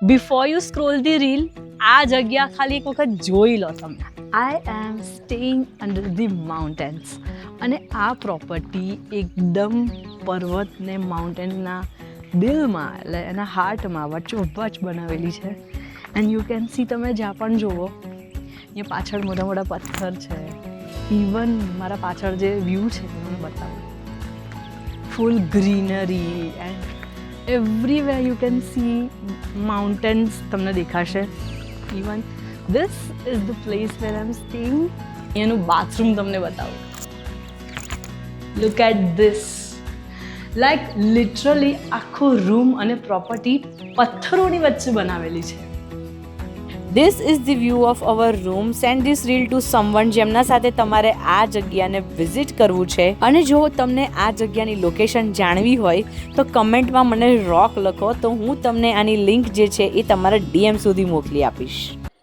Before you scroll the reel, આ જગ્યા ખાલી એક વખત જોઈ લો તમે. આઈ am staying under the mountains, અને આ પ્રોપર્ટી એકદમ પર્વત ને માઉન્ટેનના દિલમાં, એટલે એના હાર્ટમાં વચ્ચોવચ બનાવેલી છે. એન્ડ યુ કેન સી, તમે જ્યાં પણ જુઓ અહીંયા પાછળ મોટા મોટા પથ્થર છે. ઇવન મારા પાછળ જે વ્યૂ છે તમને બતાવું, full greenery and everywhere you can see mountains તમને દેખાશે. Even this is the place where I am staying. એનું બાથરૂમ તમને બતાવું. Look at this, like literally આખો રૂમ અને પ્રોપર્ટી પથ્થરોની વચ્ચે બનાવેલી છે. This is the view of our room. Send this reel to someone જેમના સાથે તમારે આ જગ્યાને વિઝિટ કરવું છે. અને જો તમને આ જગ્યાની લોકેશન જાણવી હોય તો કમેન્ટમાં મને રોક લખો, તો હું તમને આની લિંક જે છે એ તમારા DM સુધી મોકલી આપીશ.